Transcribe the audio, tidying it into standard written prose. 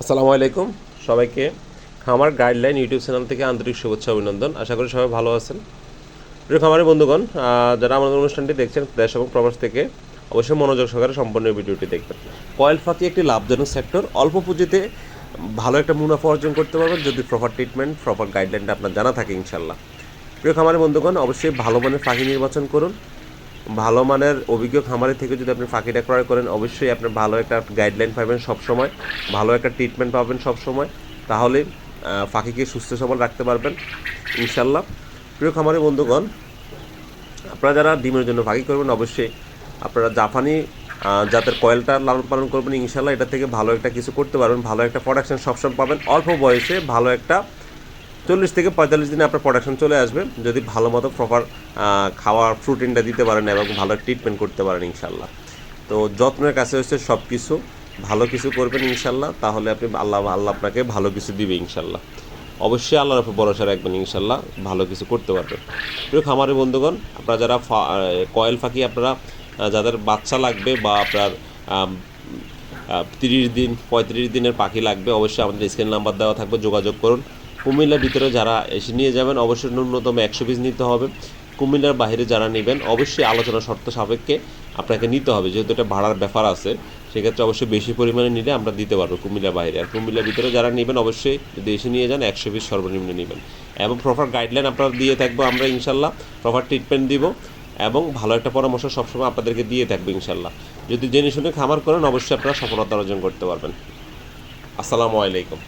আসসালামু আলাইকুম সবাইকে খামার গাইডলাইন ইউটিউব চ্যানেল থেকে আন্তরিক শুভেচ্ছা অভিনন্দন। আশা করি সবাই ভালো আছেন। প্রিয় খামারি বন্ধুগণ, যারা আমাদের অনুষ্ঠানটি দেখছেন দেশ এবং প্রবাস থেকে অবশ্যই মনোযোগ সহকারে সম্পূর্ণ ভিডিওটি দেখবেন। কয়েল ফাঁকি একটি লাভজনক সেক্টর। অল্প পুঁজিতে ভালো একটা মুনাফা অর্জন করতে পারবেন যদি প্রপার ট্রিটমেন্ট প্রপার গাইডলাইনটা আপনার জানা থাকে ইনশাল্লাহ। প্রিয় খামারি বন্ধুগণ, অবশ্যই ভালো মানের ফাঁকি নির্বাচন করুন। ভালো মানের অভিজ্ঞ খামারি থেকে যদি আপনি ফাঁকিটা ক্রয় করেন অবশ্যই আপনার ভালো একটা গাইডলাইন পাবেন সবসময়, ভালো একটা ট্রিটমেন্ট পাবেন সবসময়। তাহলে ফাঁকিকে সুস্থ সবল রাখতে পারবেন ইনশাল্লাহ। প্রিয় খামারি বন্ধুগণ, আপনারা যারা ডিমের জন্য ফাঁকি করবেন অবশ্যই আপনারা জাপানি জাতের কয়েলটা লালন পালন করবেন ইনশাল্লাহ। এটা থেকে ভালো একটা কিছু করতে পারবেন, ভালো একটা প্রোডাকশন সবসময় পাবেন। অল্প বয়সে ভালো একটা 40 থেকে 45 দিনে আপনার প্রোডাকশন চলে আসবে যদি ভালো মতো প্রপার খাওয়ার প্রোটিনটা দিতে পারেন এবং ভালো ট্রিটমেন্ট করতে পারেন ইনশাল্লাহ। তো যত্নের কাছে হচ্ছে সব কিছু, ভালো কিছু করবেন ইনশাল্লাহ, তাহলে আপনি আল্লাহ আপনাকে ভালো কিছু দিবে ইনশাল্লাহ। অবশ্যই আল্লাহর উপর ভরসা রাখবেন ইনশাল্লাহ, ভালো কিছু করতে পারবেন। প্রিয় খামারি বন্ধুগণ, আপনারা যারা কয়েল ফাঁকি আপনারা যাদের বাচ্চা লাগবে বা আপনার 30 দিন 35 দিনের পাখি লাগবে অবশ্যই আমাদের স্ক্রিন নাম্বার দেওয়া থাকবে, যোগাযোগ করুন। কুমিল্লার ভিতরে যারা এসে নিয়ে যাবেন অবশ্যই ন্যূনতম 100 পিস নিতে হবে। কুমিল্লার বাইরে যারা নেবেন অবশ্যই আলোচনা শর্ত সাপেক্ষে আপনাকে নিতে হবে, যেহেতু এটা ভাড়ার ব্যাপার আছে সেক্ষেত্রে অবশ্যই বেশি পরিমাণে নিলে আমরা দিতে পারবো কুমিল্লার বাইরে। আর কুমিল্লার ভিতরে যারা নেবেন অবশ্যই যদি এসে নিয়ে যান 100 পিস সর্বনিম্ন নেবেন এবং প্রপার গাইডলাইন আপনারা দিয়ে থাকবো আমরা ইনশাল্লাহ, প্রপার ট্রিটমেন্ট দিব এবং ভালো একটা পরামর্শ সবসময় আপনাদেরকে দিয়ে থাকবো ইনশাল্লাহ। যদি জেনে শুনে খামার করেন অবশ্যই আপনারা সফলতা অর্জন করতে পারবেন। আসসালামু আলাইকুম।